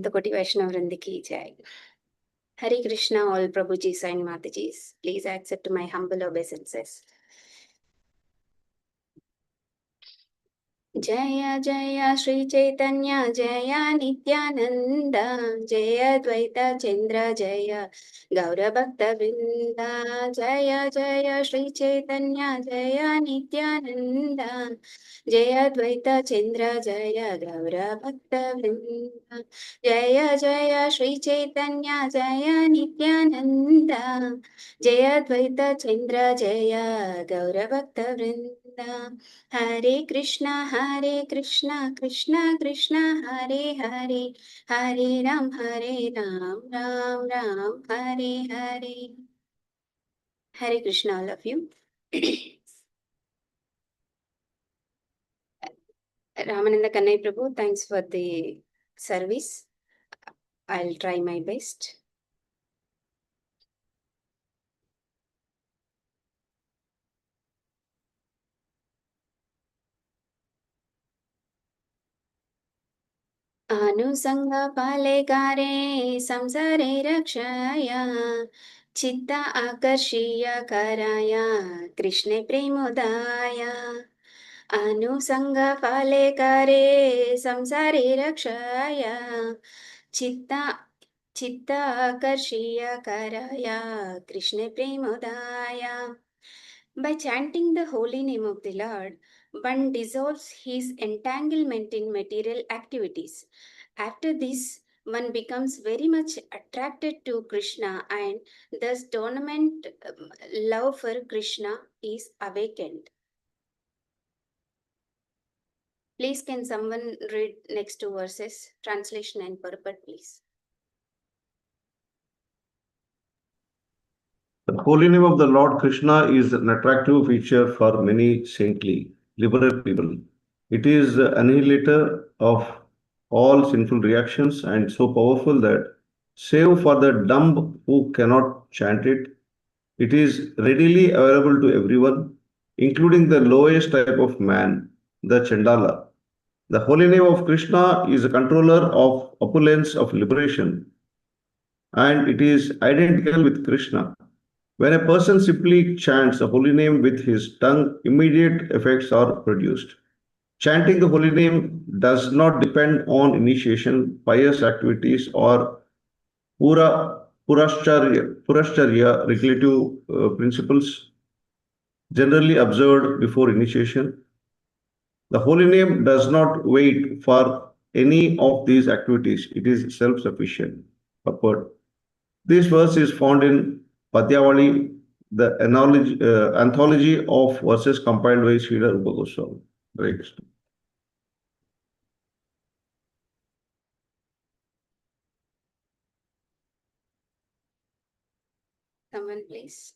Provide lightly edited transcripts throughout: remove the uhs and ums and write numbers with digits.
Koti Vaishnava Vrindi ki jai. Hare Krishna, all Prabhujis and Matajis. Please accept my humble obeisances. Jaya Jaya Sri Chaitanya Jaya Nityananda Jaya Dvaita Chandra Jaya Gaura Bhakta Vrinda Jaya Jaya Sri Chaitanya Jaya Nityananda Jaya Dvaita Chandra Jaya Gaura Bhakta Vrinda Jaya Jaya Sri Chaitanya Jaya Nityananda Jaya Dvaita Chandra Jaya Gaura Bhakta Vrinda Hare Krishna, Krishna Krishna, Hare Hare, Hare Ram, Ram Ram, Hare Hare. Hare Krishna, all of you. Ramananda Kannai Prabhu, thanks for the service. I'll try my best. Anusanga palekare samsare rakshaya chitta akarshiya karaya Krishna premodaya Anusanga palekare samsare rakshaya chitta akarshiya karaya Krishna premodaya. By chanting the holy name of the Lord, one dissolves his entanglement in material activities. After this, one becomes very much attracted to Krishna, and thus dormant love for Krishna is awakened. Please, can someone read next two verses? Translation and purport, please. The holy name of the Lord Krishna is an attractive feature for many saintly, liberal people. It is the annihilator of all sinful reactions and so powerful that, save for the dumb who cannot chant it, it is readily available to everyone, including the lowest type of man, the Chandala. The holy name of Krishna is a controller of opulence of liberation, and it is identical with Krishna. When a person simply chants the holy name with his tongue, immediate effects are produced. Chanting the holy name does not depend on initiation, pious activities, or purashcharya regulative principles generally observed before initiation. The holy name does not wait for any of these activities. It is self-sufficient. Purport. This verse is found in Padyavali, the anthology of verses compiled by Srila Rupa Goswami. Hare Krishna. Someone, please.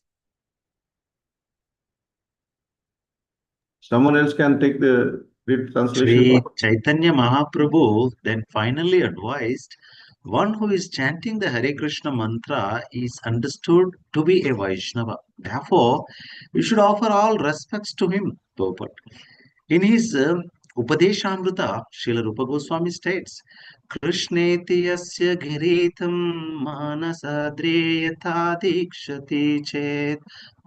Someone else can take the translation. Sri Chaitanya Mahaprabhu then finally advised, one who is chanting the Hare Krishna mantra is understood to be a Vaishnava. Therefore, we should offer all respects to him. In his Upadeshamrita, Srila Rupa Goswami states, Krishneti yasya giritam manasa yatha dikshati chet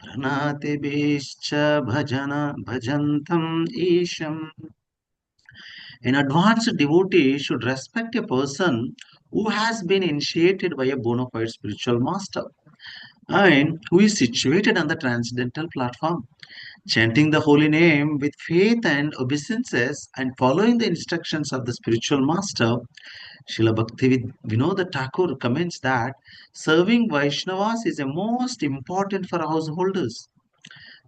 pranati bischa bhajantam isham. An advanced devotee should respect a person who has been initiated by a bona fide spiritual master and who is situated on the transcendental platform. Chanting the holy name with faith and obeisances and following the instructions of the spiritual master, Srila Bhakti Vinod Thakur comments that serving Vaishnavas is a most important for householders.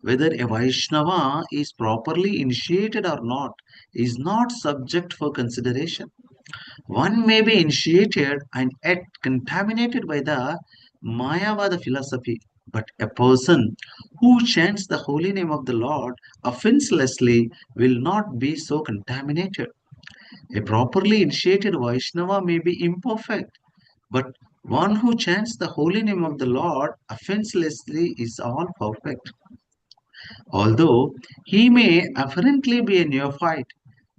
Whether a Vaishnava is properly initiated or not is not subject for consideration. One may be initiated and yet contaminated by the Mayavada philosophy, but a person who chants the holy name of the Lord offenselessly will not be so contaminated. A properly initiated Vaishnava may be imperfect, but one who chants the holy name of the Lord offenselessly is all perfect. Although he may apparently be a neophyte,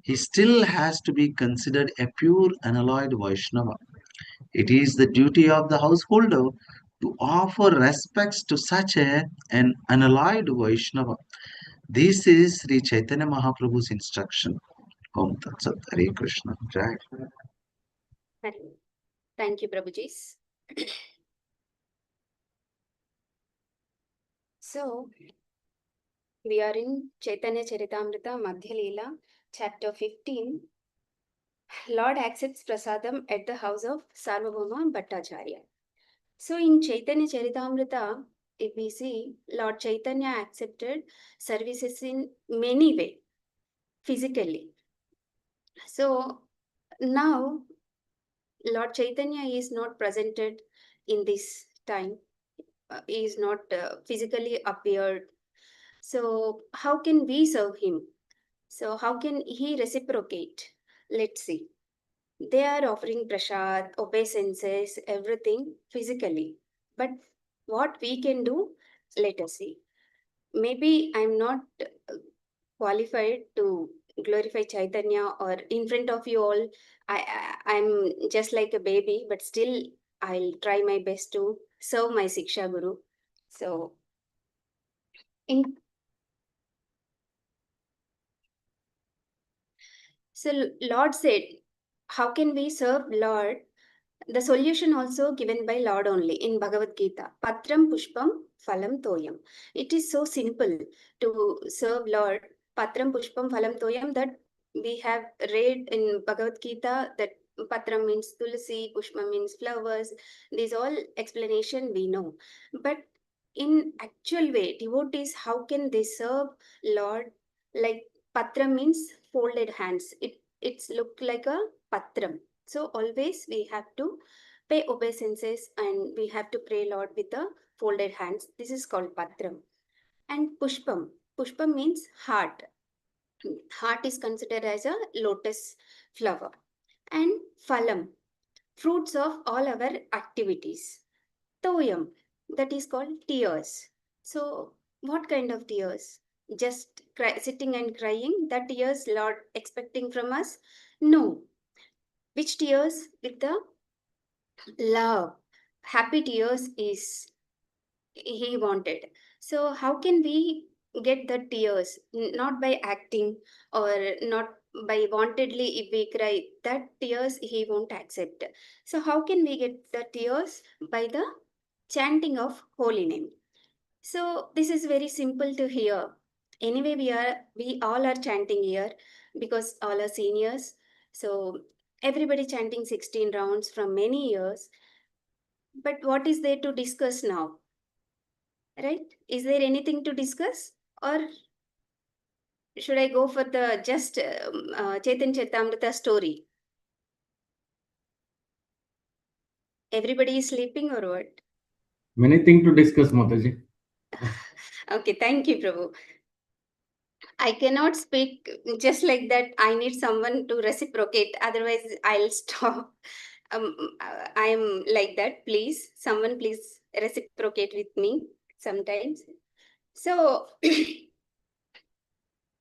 he still has to be considered a pure unalloyed Vaishnava. It is the duty of the householder to offer respects to such an unallied Vaishnava. This is Sri Chaitanya Mahaprabhu's instruction. Om Tat Sat. Hare Krishna. Jai. Thank you, Prabhujis. So, we are in Chaitanya Charitamrita Madhya Lila, chapter 15. Lord accepts Prasādam at the house of Sārvabhauma Bhattacharya. So, in Chaitanya Charitamrita, if we see, Lord Chaitanya accepted services in many ways, physically. So, now Lord Chaitanya is not presented in this time. He is not physically appeared. So, how can we serve him? So, how can he reciprocate? Let's see. They are offering prasad, obeisances, everything physically. But what we can do, let us see. Maybe I'm not qualified to glorify Chaitanya, or in front of you all, I'm just like a baby, but still I'll try my best to serve my Siksha Guru. So, in so Lord said, how can we serve Lord? The solution also given by Lord only in Bhagavad Gita. Patram pushpam phalam toyam. It is so simple to serve Lord. Patram pushpam phalam toyam, that we have read in Bhagavad Gita that patram means tulsi, pushpam means flowers. These all explanation we know. But in actual way, devotees, how can they serve Lord? Like patram means folded hands. It's look like a patram. So always we have to pay obeisances and we have to pray Lord with the folded hands. This is called patram. And pushpam. Pushpam means heart. Heart is considered as a lotus flower. And phalam, fruits of all our activities. Toyam, that is called tears. So what kind of tears? Just sitting and crying? That tears Lord expecting from us? No. Which tears? With the love. Happy tears is he wanted. So how can we get the tears? Not by acting, or not by wantedly. If we cry, that tears he won't accept. So how can we get the tears? By the chanting of holy name. So this is very simple to hear. Anyway, we all are chanting here because all are seniors. So everybody chanting 16 rounds from many years. But what is there to discuss now? Right? Is there anything to discuss? Or should I go for the just Chaitan Charitamrita story? Everybody is sleeping or what? Many things to discuss, Mataji. Okay, thank you, Prabhu. I cannot speak just like that. I need someone to reciprocate. Otherwise, I'll stop. I am like that. Please, someone please reciprocate with me sometimes. So,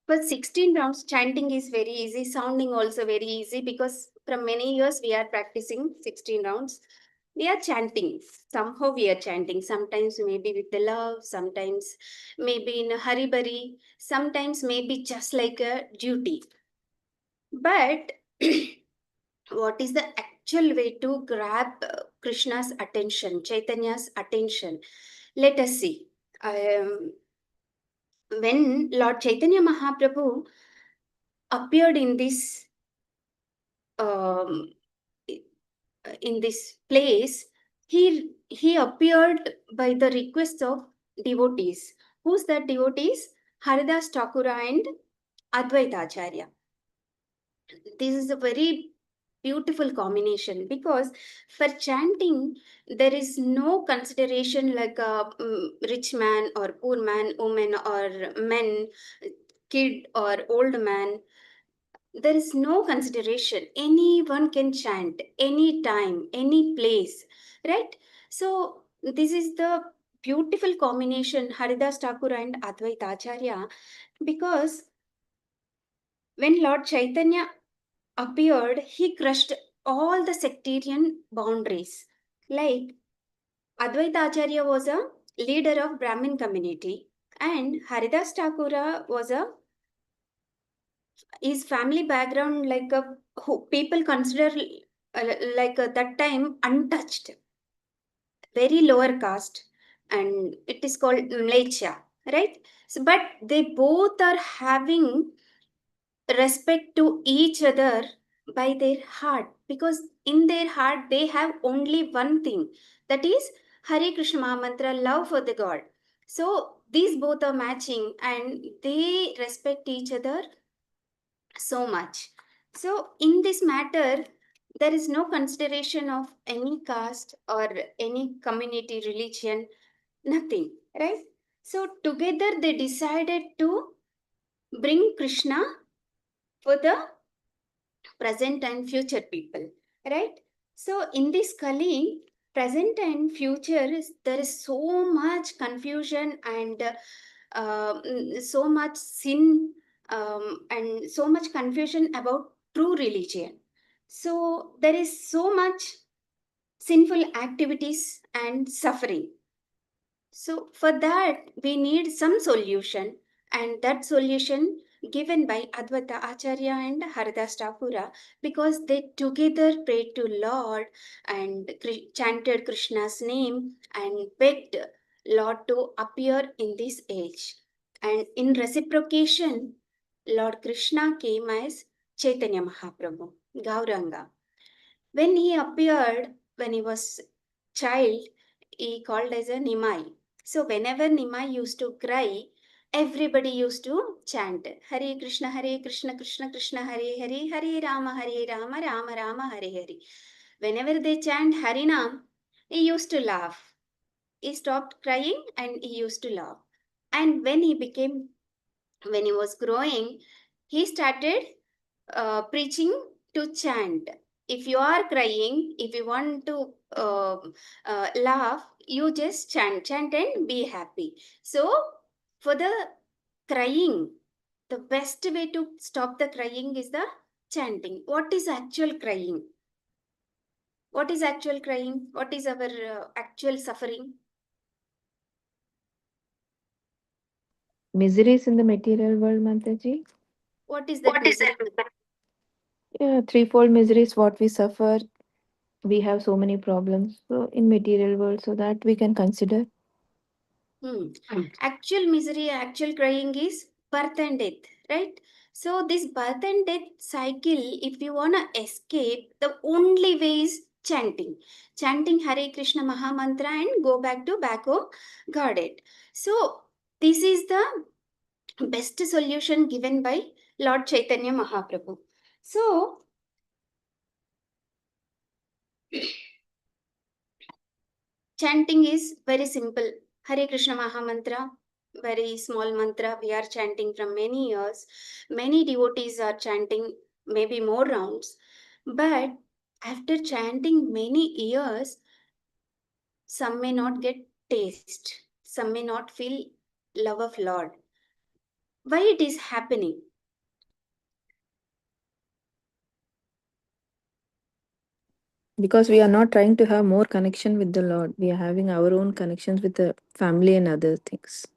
for 16 rounds, chanting is very easy. Sounding also very easy because from many years we are practicing 16 rounds. We are chanting. Somehow we are chanting. Sometimes maybe with the love, sometimes maybe in a hurry burry, sometimes maybe just like a duty. But what is the actual way to grab Krishna's attention, Chaitanya's attention? Let us see. When Lord Chaitanya Mahaprabhu appeared um, in this place, he appeared by the request of devotees. Who's that devotees? Haridas Thakura and Advaita Acharya. This is a very beautiful combination because for chanting there is no consideration like a rich man or poor man, woman or men, kid or old man. There is no consideration. Anyone can chant anytime, any place, right? So this is the beautiful combination, Haridas Thakur and Advaita Acharya, because when Lord Chaitanya appeared, he crushed all the sectarian boundaries. Like Advaita Acharya was a leader of Brahmin community, and Haridas Thakura was a his family background like a who people consider like that time untouched, very lower caste, and it is called Mlecha, right? So, but they both are having respect to each other by their heart, because in their heart they have only one thing, that is Hare Krishna Maha Mantra, love for the God. So these both are matching and they respect each other so much. So in this matter, there is no consideration of any caste or any community, religion, nothing, right? So together they decided to bring Krishna for the present and future people, right? So in this Kali, present and future, there is so much confusion and so much sin, and so much confusion about true religion. So there is so much sinful activities and suffering. So for that, we need some solution, and that solution given by Advaita Acharya and Haridas Thakura, because they together prayed to Lord and chanted Krishna's name and begged Lord to appear in this age. And in reciprocation, Lord Krishna came as Chaitanya Mahaprabhu, Gauranga. When he appeared, when he was child, he called as a Nimai. So whenever Nimai used to cry, everybody used to chant Hare Krishna, Krishna Krishna, Hare Hare, Hare Rama, Rama Rama, Hare Hare. Whenever they chant Harinam, he used to laugh. He stopped crying and he used to laugh. And when he was growing, he started preaching to chant. If you are crying, if you want to laugh, you just chant and be happy. So, for the crying, the best way to stop the crying is the chanting. What is actual crying? What is actual crying? What is our actual suffering? Miseries in the material world, Mataji. What is that misery? Yeah, threefold miseries what we suffer. We have so many problems. So in material world, so that we can consider. Hmm. Actual misery, actual crying is birth and death, right? So this birth and death cycle, if you wanna escape, the only way is chanting. Chanting Hare Krishna Maha Mantra and go back to back home guarded. So this is the best solution given by Lord Chaitanya Mahaprabhu. So chanting is very simple. Hare Krishna Maha Mantra, very small mantra. We are chanting from many years. Many devotees are chanting maybe more rounds. But after chanting many years, some may not get taste. Some may not feel love of Lord. Why it is happening? Because we are not trying to have more connection with the Lord. We are having our own connections with the family and other things.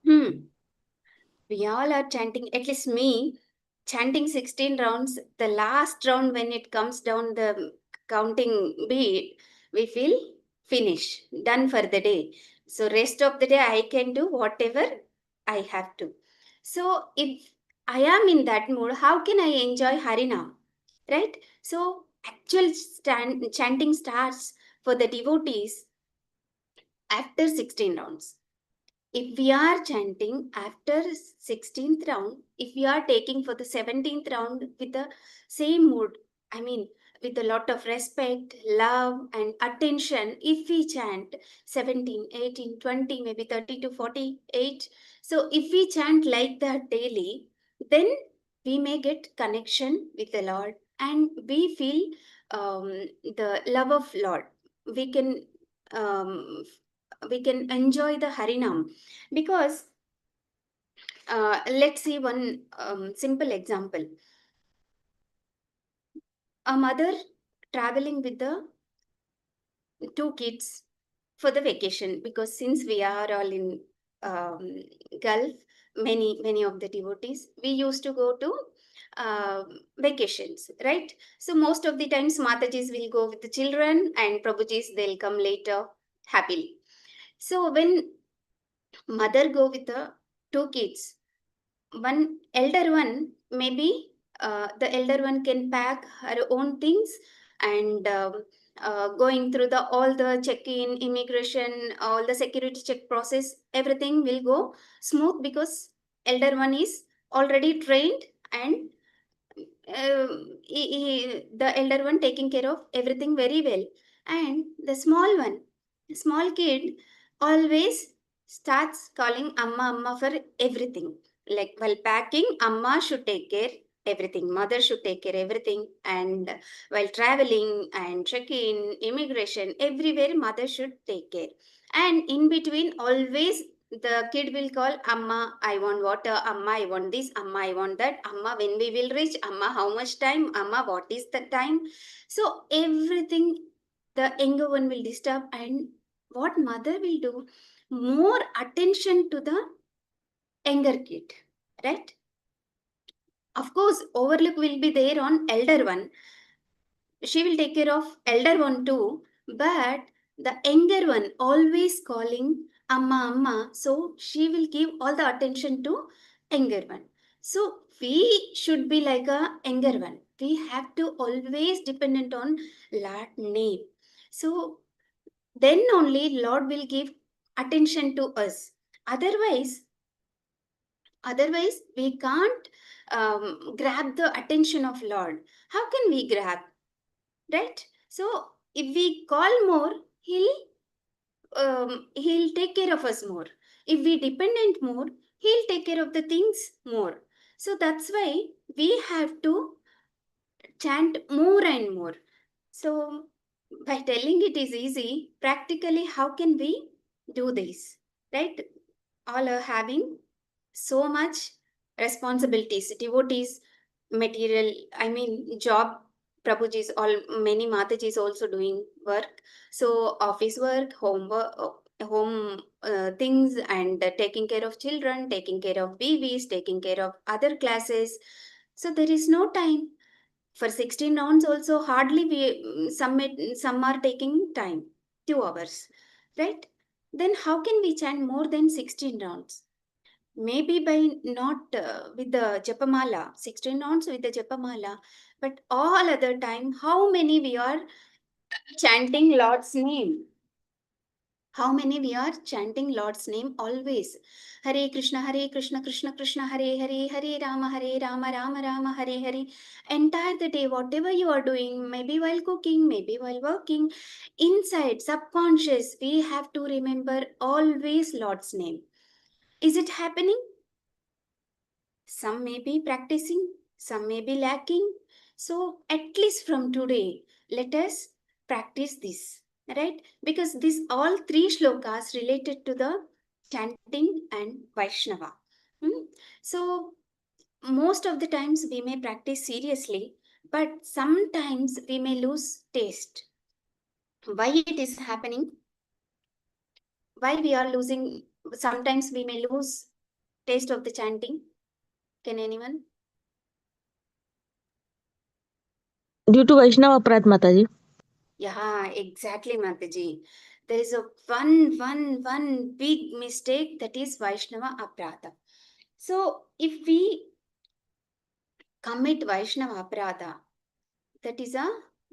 We all are chanting, at least me, chanting 16 rounds. The last round, when it comes down the counting beat, we feel finish, done for the day. So, rest of the day, I can do whatever I have to. So, if I am in that mood, how can I enjoy Harinam? Right? So, actual chanting starts for the devotees after 16 rounds. If we are chanting after 16th round, if we are taking for the 17th round with the same mood, I mean with a lot of respect, love and attention, if we chant 17, 18, 20, maybe 30 to 48, so if we chant like that daily, then we may get connection with the Lord and we feel the love of Lord. We can um, we can enjoy the Harinam, because let's see one simple example. A mother traveling with the two kids for the vacation, because since we are all in Gulf, many of the devotees, we used to go to vacations, right? So most of the times Matajis will go with the children and Prabhujis, they'll come later happily. So when mother go with the two kids, one elder one, maybe the elder one can pack her own things, and going through the all the check-in, immigration, all the security check process, everything will go smooth because elder one is already trained, and the elder one taking care of everything very well. And the small kid always starts calling amma amma for everything. Like while packing, amma should take care everything, mother should take care everything, and while traveling and check-in, immigration, everywhere mother should take care. And in between, always the kid will call amma, I want water, amma, I want this, amma, I want that, amma, when we will reach, amma, how much time, amma, what is the time. So everything the younger one will disturb, and what mother will do, more attention to the younger kid, right? Of course overlook will be there on elder one, she will take care of elder one too, but the younger one always calling amma amma, so she will give all the attention to younger one. So we should be like a younger one, we have to always dependent on Lord name. So then only Lord will give attention to us. Otherwise we can't grab the attention of Lord. How can we grab, right? So if we call more, he'll take care of us more. If we dependent more, he'll take care of the things more. So that's why we have to chant more and more. So by telling it is easy, practically how can we do this, right? All are having so much responsibilities, devotees, material, I mean job, Prabhujis, all many Matajis also doing work. So office work, home things, and taking care of children, taking care of babies, taking care of other classes. So there is no time for 16 rounds also. Hardly we some are taking time 2 hours, right? Then how can we chant more than 16 rounds? Maybe by not with the japamala, 16 rounds with the japamala, but all other time how many we are chanting Lord's name? How many we are chanting Lord's name always? Hare Krishna, Krishna Krishna, Hare Hare, Hare Rama, Rama Rama, Hare Hare. Entire the day, whatever you are doing, maybe while cooking, maybe while working, inside, subconscious, we have to remember always Lord's name. Is it happening? Some may be practicing, some may be lacking. So, at least from today, let us practice this, right? Because these all three shlokas related to the chanting and Vaishnava. So, most of the times we may practice seriously, but sometimes we may lose taste. Why it is happening? Why we are losing? Sometimes we may lose taste of the chanting. Can anyone? Due to Vaishnava Aparadh, Mataji. Yeah, exactly, Mataji. There is a one big mistake, that is Vaishnava Aparadha. So if we commit Vaishnava Aparadha, that is a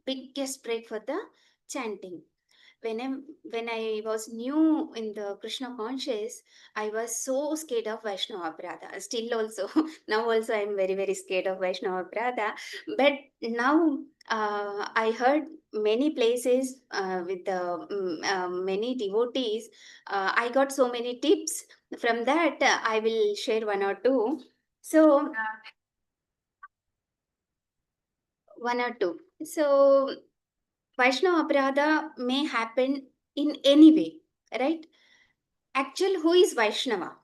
biggest break for the chanting. When I was new in the Krishna conscious, I was so scared of Vaishnava Aparadha. Still also, now also I am very scared of Vaishnava Aparadha. But now I heard many places with the many devotees. I got so many tips. From that, I will share one or two. So, one or two. So, Vaishnava Aparadha may happen in any way, right? Actual, who is Vaishnava?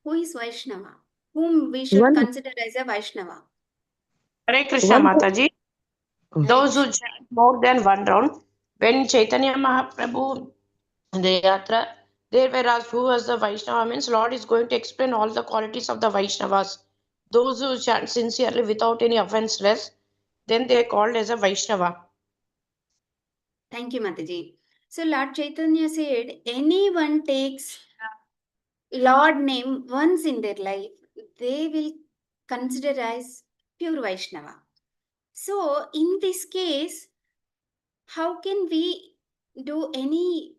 Who is Vaishnava? Whom we should One, consider as a Vaishnava? Hare Krishna one. Mataji. Oh. Those who chant more than one round. When Chaitanya Mahaprabhu in the Yatra, there were asked who was the Vaishnava means Lord is going to explain all the qualities of the Vaishnavas. Those who chant sincerely without any offenseless, then they are called as a Vaishnava. Thank you, Mataji. So Lord Chaitanya said, anyone takes Lord name once in their life, they will consider as pure Vaishnava. So in this case, how can we do any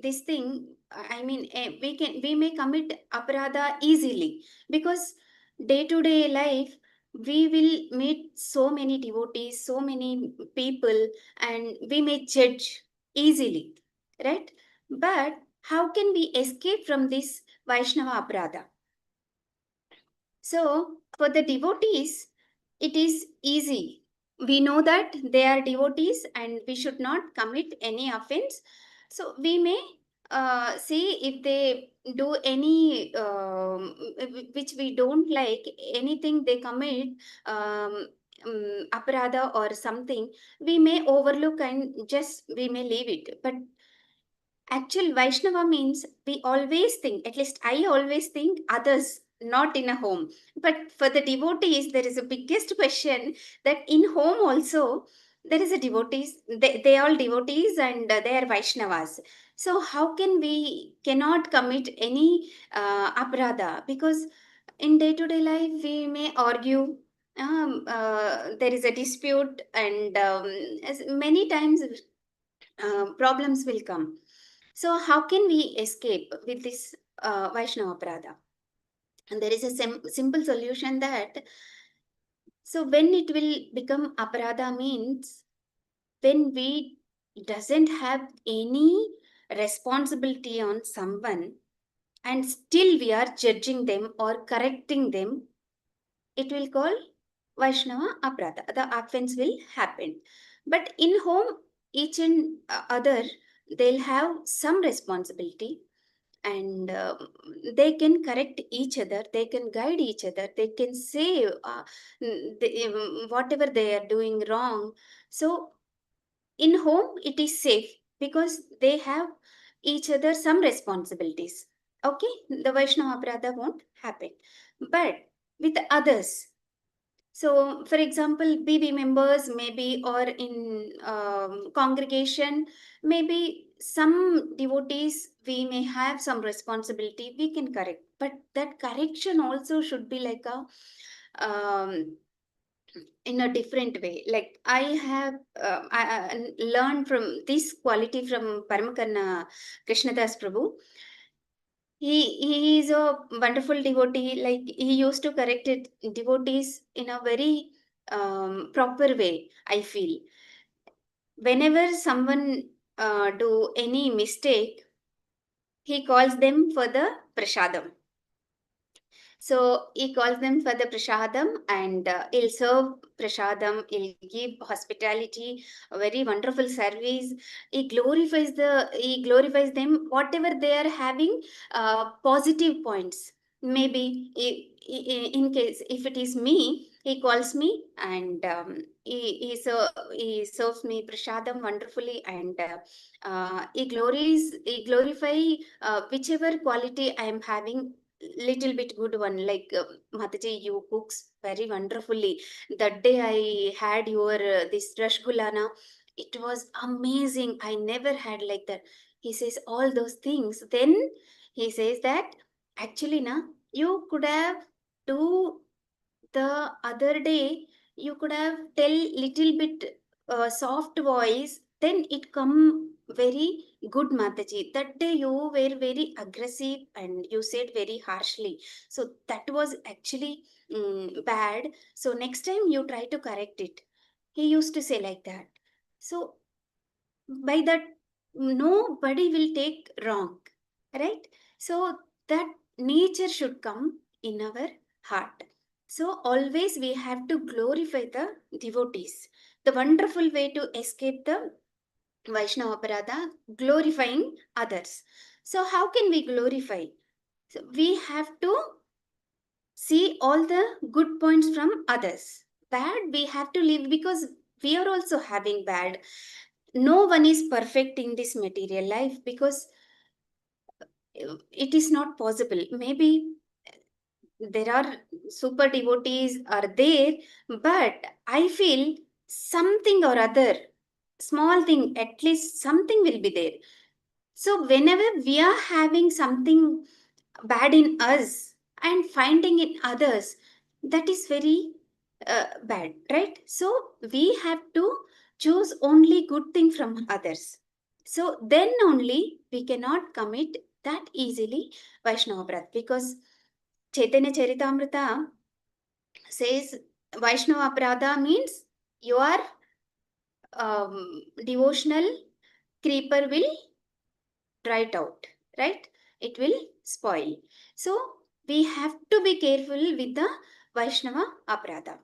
this thing? I mean, we may commit aparadha easily, because day to day life we will meet so many devotees, so many people, and we may judge easily, right? But how can we escape from this Vaishnava aparadha? So, for the devotees, it is easy. We know that they are devotees and we should not commit any offense. So, we may see if they do any which we don't like, anything they commit, aparadha or something, we may overlook and just we may leave it. But actual Vaishnava means we always think, at least I always think, others, not in a home. But for the devotees, there is a biggest question that in home also there is a devotees, they all devotees and they are Vaishnavas. So how can we cannot commit any aparadha? Because in day-to-day life we may argue, there is a dispute, and as many times problems will come. So, how can we escape with this Vaishnava Aparadha? And there is a simple solution that, so when it will become Aparadha means when we doesn't have any responsibility on someone and still we are judging them or correcting them, it will call Vaishnava Aparadha. The offense will happen. But in home, each and other, they'll have some responsibility, and they can correct each other, they can guide each other, they can say whatever they are doing wrong. So in home it is safe because they have each other some responsibilities. Okay, the Vaishnava Aparadha won't happen. But with others, so, for example, BB members, maybe, or in congregation, maybe some devotees, we may have some responsibility, we can correct. But that correction also should be like a in a different way. Like I have I learned from this quality from Paramakanna Krishnadas Prabhu. He is a wonderful devotee. Like he used to correct it devotees in a very proper way. I feel whenever someone do any mistake, he calls them for the prasadam. So he calls them for the prasadam, and he'll serve prasadam, he'll give hospitality, a very wonderful service. He glorifies them, whatever they are having positive points. Maybe in case if it is me, he calls me and he serves me prasadam wonderfully, and he glorify whichever quality I am having, little bit good one, like Mataji, you cooks very wonderfully. That day I had your this rasgulana, it was amazing. I never had like that. He says all those things. Then he says that actually, na, you could have do the other day. You could have tell little bit soft voice. Then it come very good, Mataji. That day you were very aggressive and you said very harshly. So that was actually bad. So next time you try to correct it. He used to say like that. So by that, nobody will take wrong, right? So that nature should come in our heart. So always we have to glorify the devotees. The wonderful way to escape the Vaishnava Aparadha, glorifying others. So, how can we glorify? So we have to see all the good points from others. Bad, we have to live because we are also having bad. No one is perfect in this material life because it is not possible. Maybe there are super devotees are there, but I feel something or other, small thing, at least something will be there. So whenever we are having something bad in us and finding in others, that is very bad, right? So we have to choose only good thing from others. So then only we cannot commit that easily Vaishnava Brat, because Chaitanya Charitamrita says Vaishnava Aparadha means your devotional creeper will dry out, right? It will spoil. So we have to be careful with the Vaishnava Aparadha.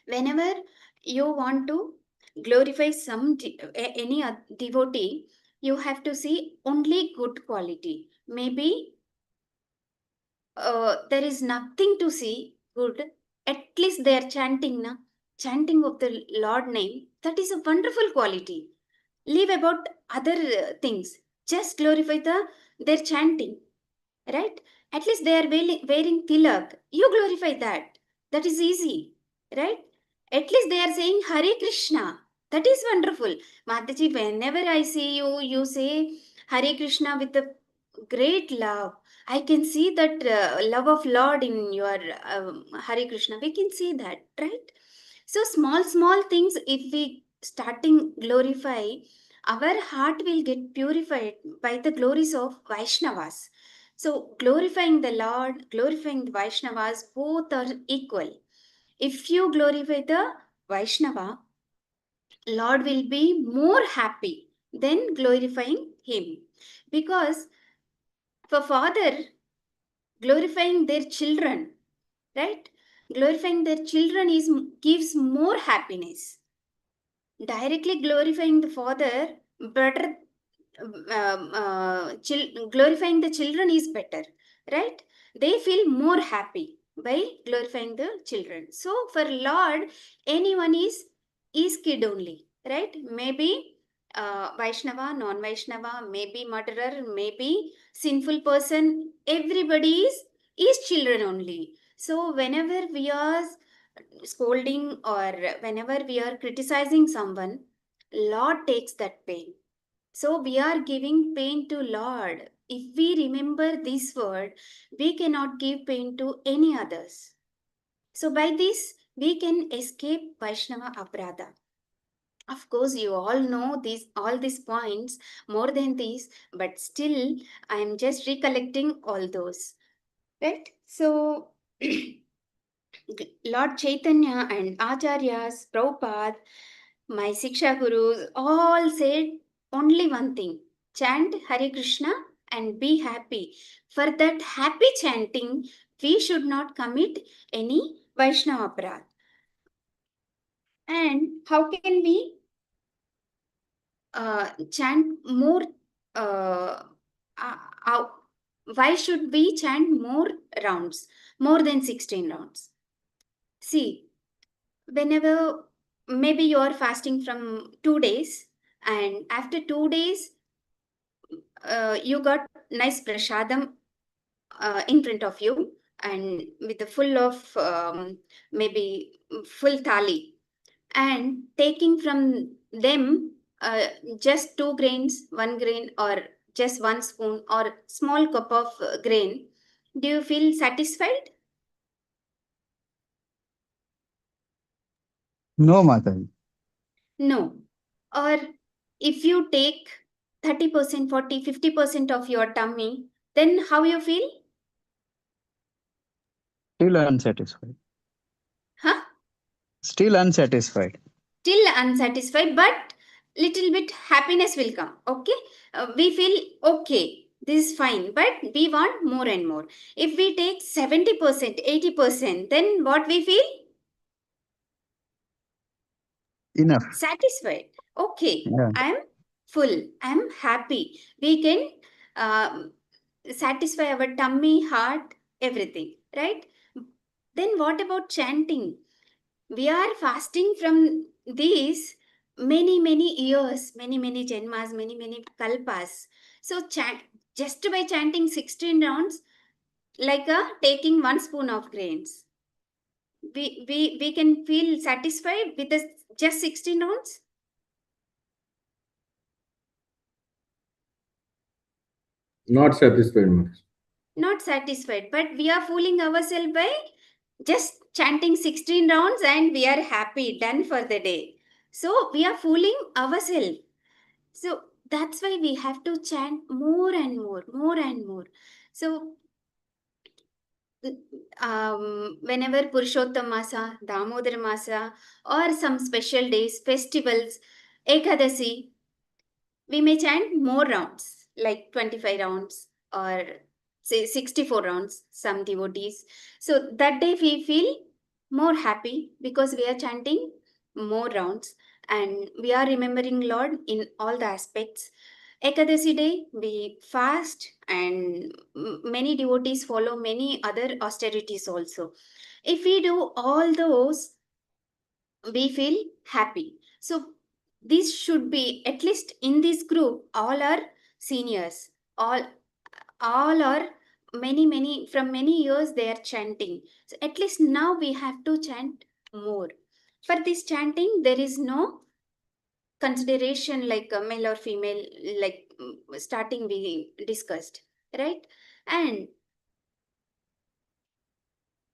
Whenever you want to glorify any devotee, you have to see only good quality. Maybe there is nothing to see good. At least they are chanting, na? Chanting of the Lord name. That is a wonderful quality. Leave about other things. Just glorify their chanting, right? At least they are wearing tilak. You glorify that. That is easy, right? At least they are saying Hare Krishna. That is wonderful. Mataji, whenever I see you, you say Hare Krishna with a great love. I can see that love of Lord in your Hare Krishna. We can see that, right? So small things, if we starting glorify, our heart will get purified by the glories of Vaishnavas. So glorifying the Lord, glorifying the Vaishnavas, both are equal. If you glorify the Vaishnava, Lord will be more happy than glorifying him. Because for father, glorifying their children, right? Glorifying their children is gives more happiness. Directly glorifying the father, better glorifying the children is better, right? They feel more happy by glorifying the children. So for Lord, anyone is kid only, right? Maybe Vaishnava, non-Vaishnava, maybe murderer, maybe sinful person, everybody is children only. So whenever we are scolding or whenever we are criticizing someone, Lord takes that pain. So we are giving pain to Lord. If we remember this word, we cannot give pain to any others. So by this, we can escape Vaishnava Aparadha. Of course, you all know all these points more than these, but still, I am just recollecting all those. Right? So Lord Chaitanya and Acharyas, Prabhupada, my Siksha Gurus all said only one thing: chant Hare Krishna and be happy. For that happy chanting, we should not commit any Vaishnava Aparadha. And how can we chant more? Uh, uh, uh, why should we chant more rounds, more than 16 rounds? See, whenever maybe you are fasting from 2 days, and after 2 days you got nice prasadam in front of you, and with the full of maybe full thali, and taking from them just 2 grains, 1 grain, or just 1 spoon or small cup of grain, do you feel satisfied? No, Mataji. No. Or if you take 30%, 40, 50% of your tummy, then how you feel? Still unsatisfied. Huh? Still unsatisfied. Still unsatisfied, but little bit happiness will come. Okay? We feel okay. This is fine, but we want more and more. If we take 70%, 80%, then what we feel? Enough. Satisfied. Okay, Yeah. I'm full. I'm happy. We can satisfy our tummy, heart, everything, right? Then what about chanting? We are fasting from these many years, many janmas, many kalpas. So just by chanting 16 rounds, like taking 1 spoon of grains, we can feel satisfied with just 16 rounds. Not satisfied, Mataji. Not satisfied, but we are fooling ourselves by just chanting 16 rounds and we are happy, done for the day. So we are fooling ourselves. So that's why we have to chant more and more. So whenever Purushottam Masa, Damodar Masa, or some special days, festivals, Ekadasi, we may chant more rounds, like 25 rounds or say 64 rounds, some devotees. So that day we feel more happy because we are chanting more rounds and we are remembering Lord in all the aspects. Ekadasi day, we fast and many devotees follow many other austerities also. If we do all those, we feel happy. So this should be at least in this group, all are seniors, all are many from many years they are chanting. So at least now we have to chant more. For this chanting, there is no consideration like a male or female, like starting we discussed, right? And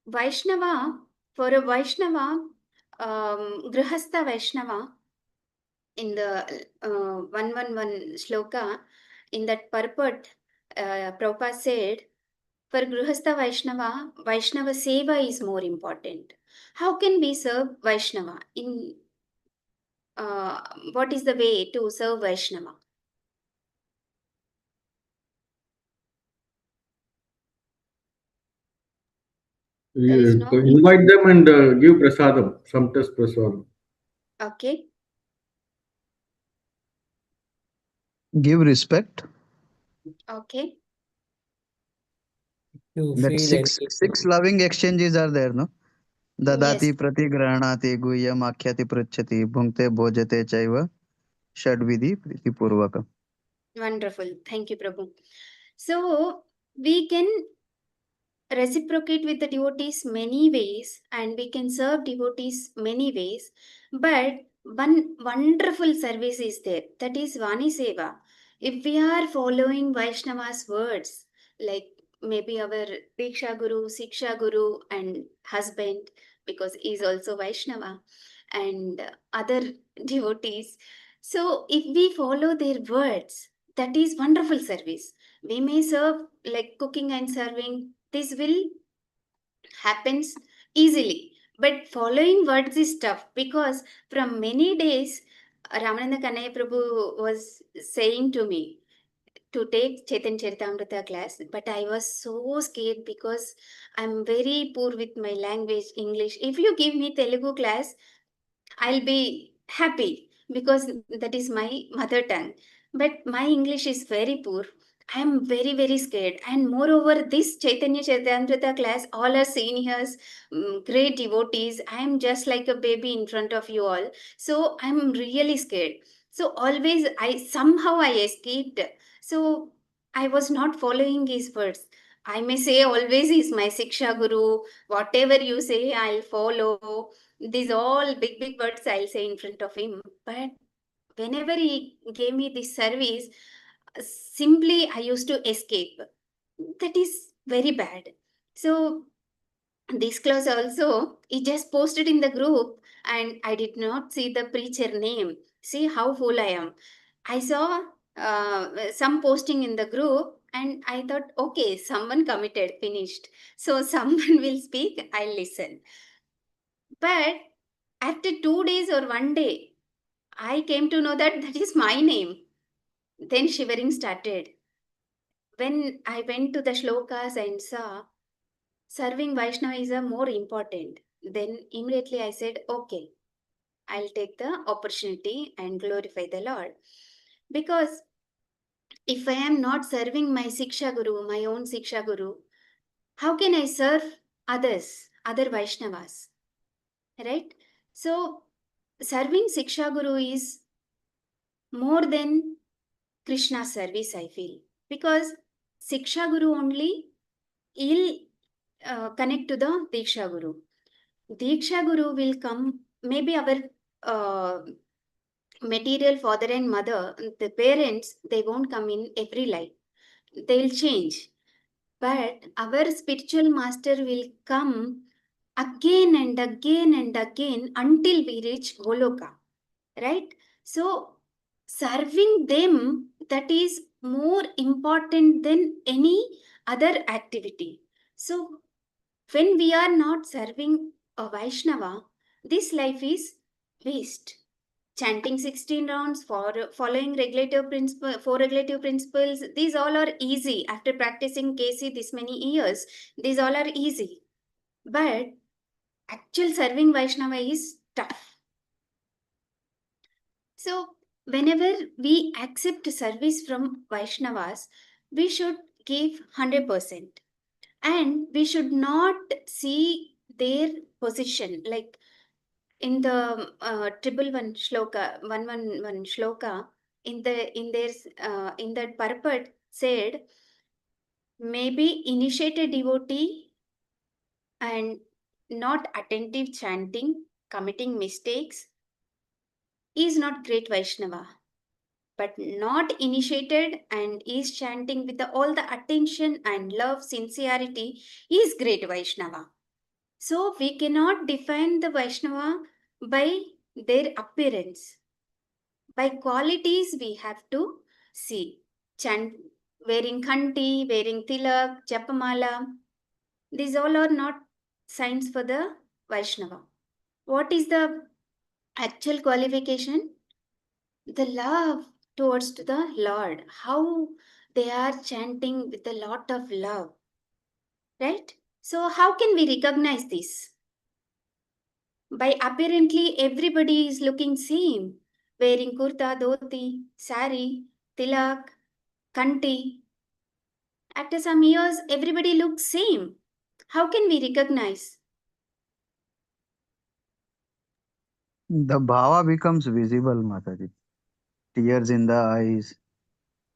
Vaishnava, for a Vaishnava, Grihastha Vaishnava, in the 111 shloka, in that purport, Prabhupada said, for Grihastha Vaishnava, Vaishnava Seva is more important. How can we serve Vaishnava? What is the way to serve Vaishnava? There is no. Invite them and give prasadam, some test prasadam. Okay. Give respect. Okay. You That feel six loving exchanges are there, no? Dadati Yes. prati granati guhyam akhyati pruchati bhunkte bhojate chaiva shadvidhi priti purvaka. Wonderful. Thank you, Prabhu. So we can reciprocate with the devotees many ways and we can serve devotees many ways, but one wonderful service is there, that is Vani Seva. If we are following Vaishnava's words, like maybe our Diksha Guru, Siksha Guru and husband, because he is also Vaishnava, and other devotees, so if we follow their words, that is wonderful service. We may serve like cooking and serving, this will happens easily, but following words is tough because from many days Ramananda Kanaya Prabhu was saying to me to take Chaitanya Charitamrita class, but I was so scared because I'm very poor with my language English. If you give me Telugu class, I'll be happy because that is my mother tongue. But my English is very poor. I am very scared. And moreover, this Chaitanya Charitamrita class, all are seniors, great devotees. I am just like a baby in front of you all. So I'm really scared. So always, I escaped. So I was not following his words. I may say always he's my Siksha Guru. Whatever you say, I'll follow. These all big words I'll say in front of him. But whenever he gave me this service, simply I used to escape. That is very bad. So this class also, he just posted in the group and I did not see the preacher name. See how fool I am. I saw some posting in the group and I thought, okay, someone committed, finished. So someone will speak, I'll listen. But after 2 days or one day, I came to know that that is my name. Then shivering started. When I went to the shlokas and saw serving Vaishnava is a more important, then immediately I said, okay, I'll take the opportunity and glorify the Lord. Because If I am not serving my Siksha Guru, my own Siksha Guru, how can I serve others, other Vaishnavas? Right? So, serving Siksha Guru is more than Krishna service, I feel. Because Siksha Guru only will connect to the Diksha Guru. Diksha Guru will come, maybe our uh, material father and mother, the parents, they won't come in every life. They'll change. But our spiritual master will come again and again and again until we reach Goloka. Right? So, serving them, that is more important than any other activity. So, when we are not serving a Vaishnava, this life is waste. Chanting 16 rounds, for following regulative principle, 4 regulative principles, these all are easy. After practicing KC this many years, these all are easy. But actual serving Vaishnava is tough. So, whenever we accept service from Vaishnavas, we should give 100%. And we should not see their position. Like in the triple one shloka, 111 shloka, in that purport said, maybe initiated devotee and not attentive chanting, committing mistakes, is not great Vaishnava. But not initiated and is chanting with all the attention and love, sincerity, is great Vaishnava. So we cannot define the Vaishnava by their appearance. By qualities we have to see. Chant, wearing khanti, wearing tilak, japamala, these all are not signs for the Vaishnava. What is the actual qualification? The love towards the Lord, how they are chanting with a lot of love, right? So how can we recognize this? By apparently everybody is looking same, wearing kurta, dhoti, sari, tilak, kanti. After some years, everybody looks same. How can we recognize? The bhava becomes visible, Mataji. Tears in the eyes,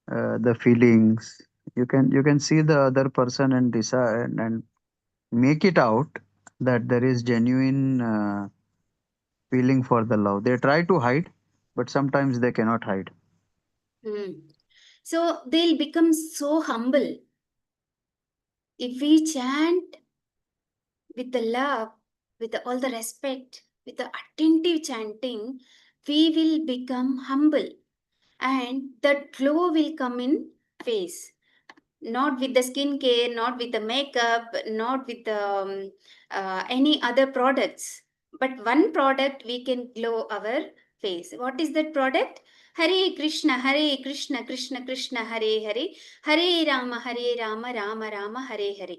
the feelings. You can see the other person and decide and make it out that there is genuine feeling for the love. They try to hide, but sometimes they cannot hide. Hmm. So they'll become so humble. If we chant with the love, with all the respect, with the attentive chanting, we will become humble and that glow will come in face. Not with the skincare, not with the makeup, not with any other products. But one product we can glow our face. What is that product? Hare Krishna, Krishna Krishna, Hare Hare, Hare Rama, Rama Rama, Hare Hare.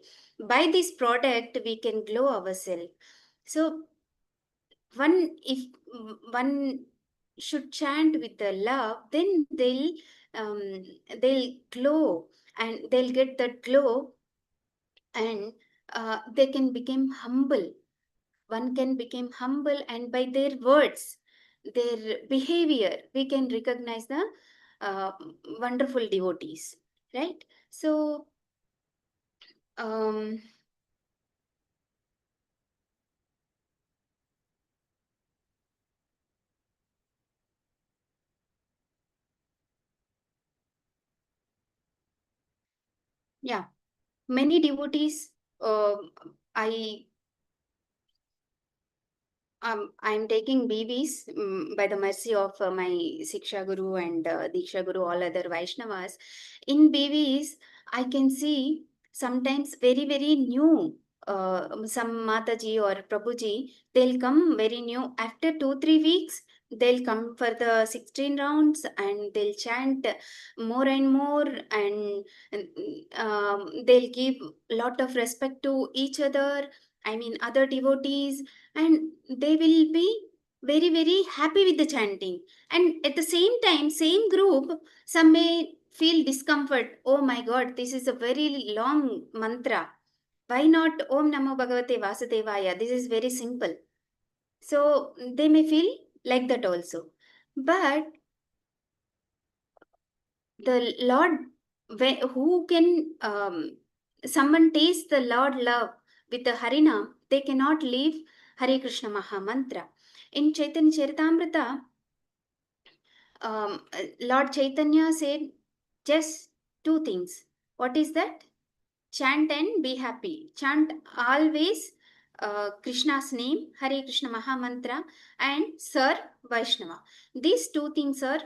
By this product, we can glow ourselves. So, if one should chant with the love, then they'll glow and they'll get that glow and they can become humble. One can become humble, and by their words, their behavior, we can recognize the uh, wonderful devotees, right? So, um, yeah, many devotees, I I'm taking BVs by the mercy of my Siksha Guru and Diksha Guru, all other Vaishnavas. In BVs, I can see sometimes very, very new. Some Mataji or Prabhuji, they'll come very new. After 2-3 weeks, they'll come for the 16 rounds and they'll chant more and more, and they'll give lot of respect to each other. I mean, other devotees, and they will be very, very happy with the chanting. And at the same time, same group, some may feel discomfort, oh my god, this is a very long mantra. Why not Om Namo Bhagavate Vasudevaya? This is very simple. So they may feel like that also. But the Lord, who can, someone taste the Lord love with the Harinam, they cannot leave Hare Krishna Maha Mantra. In Chaitanya Charitamrita, Lord Chaitanya said just two things. What is that? Chant and be happy. Chant always Krishna's name, Hare Krishna Maha Mantra, and Sir Vaishnava. These two things are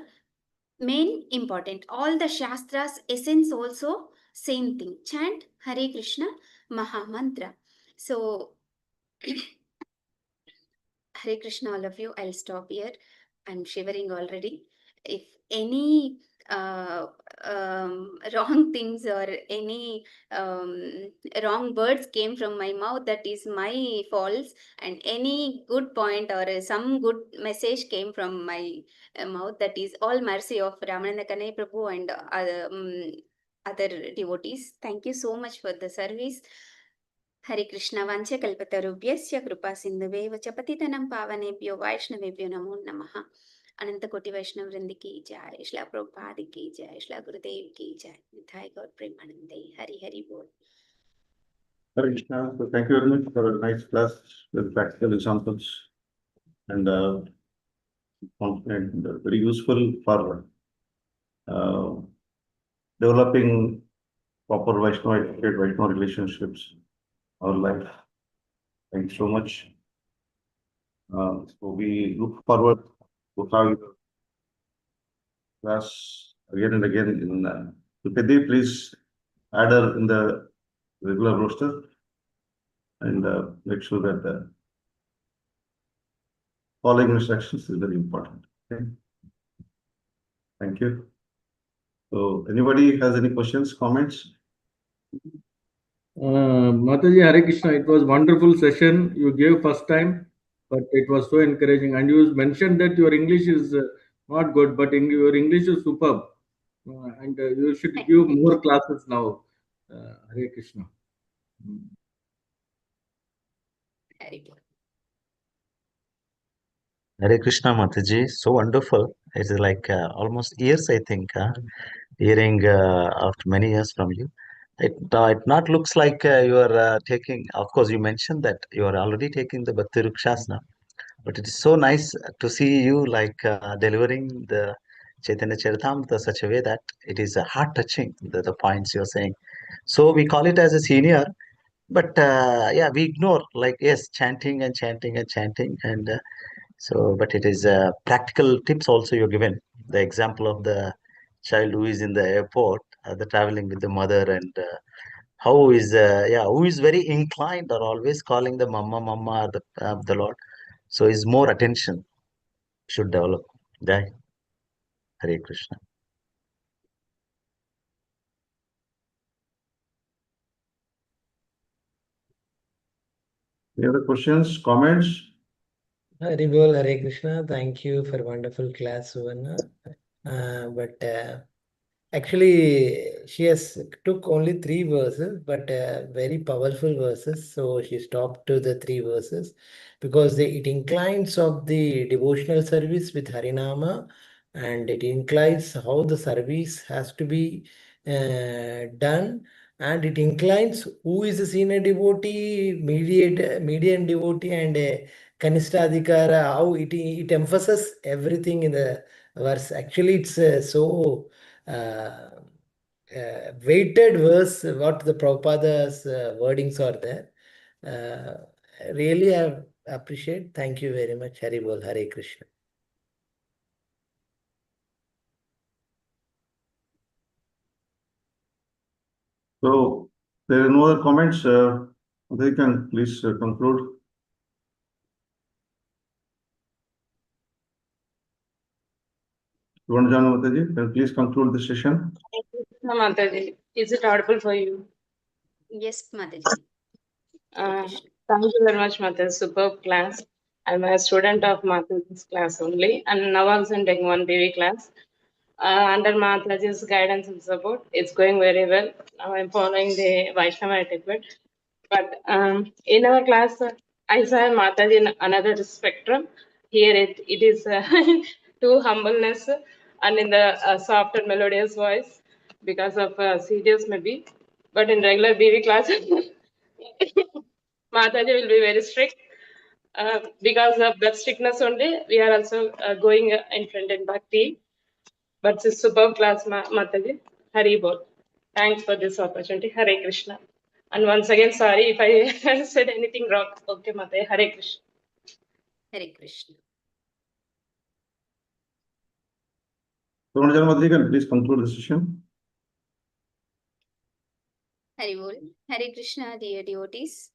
main important. All the Shastras essence also same thing. Chant Hare Krishna Maha Mantra. So Hare Krishna, all of you. I'll stop here. I'm shivering already. If any wrong things or any wrong words came from my mouth, that is my faults. And any good point or some good message came from my mouth, that is all mercy of Ramananda Kanai Prabhu and other devotees. Thank you so much for the service. हरे कृष्ण वाञ्छ कल्पतरुभ्यस्य कृपा सिन्धुवेव च पतितनं पावनेभ्यो वैष्णवेभ्यो नमो नमः। अनंत कोटि वैष्णव वृंद की जय। श्रील प्रभुपाद की जय। श्रील गुरुदेव की जय। निताय गौर प्रेमानंदे। हरि हरि बोल। Hare Krishna. So thank you very much for a nice class with practical examples and very useful for developing proper Vaishnava relationships our life. Thank you so much. So we look forward to have your class again and again in Pripadi. Please add her in the regular roster and make sure that following instructions is very important. Okay. Thank you. So anybody has any questions, comments? Mataji, Hare Krishna, it was wonderful session you gave first time, but it was so encouraging. And you mentioned that your English is not good, but your English is superb. And you should give more classes now. Hare Krishna. Hari बोल। Hare Krishna Mataji, so wonderful. It's like almost years, I think, hearing after many years from you. It not looks like you are taking, of course, you mentioned that you are already taking the Bhakti Rukshasana, but it is so nice to see you like delivering the Chaitanya Charitamrita such a way that it is heart touching, the points you're saying. So we call it as a senior, but yeah, we ignore like, yes, chanting and chanting and chanting. And so, but it is practical tips also you're given. The example of the child who is in the airport, the traveling with the mother, and how is who is very inclined or always calling the mama mama or the Lord. So is more attention should develop. Jai Hare Krishna. Any other questions, comments? Hare Bol, Hare Krishna. Thank you for wonderful class, Suvarna. Actually, she has took only 3 verses, but very powerful verses. So she stopped to the 3 verses because it inclines of the devotional service with Harinama, and it inclines how the service has to be done, and it inclines who is a senior devotee, median devotee, and Kanistadhikara. How it emphasizes everything in the verse. Actually, it's so weighted verse, what the Prabhupada's wordings are there. Really, I appreciate. Thank you very much. Hari Bol, Hare Krishna. So there are no other comments. They can please conclude. Suvarna Jahnava Devi, can you please conclude the session? Mataji, is it audible for you? Yes, Mataji. Hare Krishna. Thank you very much, Mataji. Superb class. I'm a student of Mataji's class only, and now also taking one Devi class. under Mataji's guidance and support, it's going very well. Now I'm following the Vaishnava etiquette. But in our class, I saw Mataji in another spectrum. Here it is too humbleness and in the soft and melodious voice because of serious maybe. But in regular BV class, Mataji will be very strict. Because of that strictness only, we are also going in front in Bhakti. But it's superb class, Mataji. Hari Bol. Thanks for this opportunity. Hare Krishna. And once again, sorry if I said anything wrong. Okay, Mataji. Hare Krishna. Hare Krishna. Suvarna Jahnava Devi, can please conclude the session? Hari Bol. Hare Krishna, dear devotees.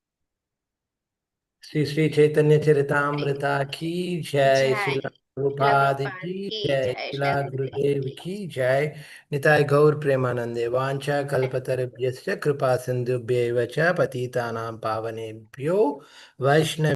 Sri Sri Chaitanya Charitamrita ki jai, Jai. Srila Prabhupada ki jai, Srila Gurudev ki jai, Nitai Gaur Premanande, Vancha Kalpatarabhyascha Kripa Sindhubhyeva cha Patitanam Pavanebhyo Vaishnav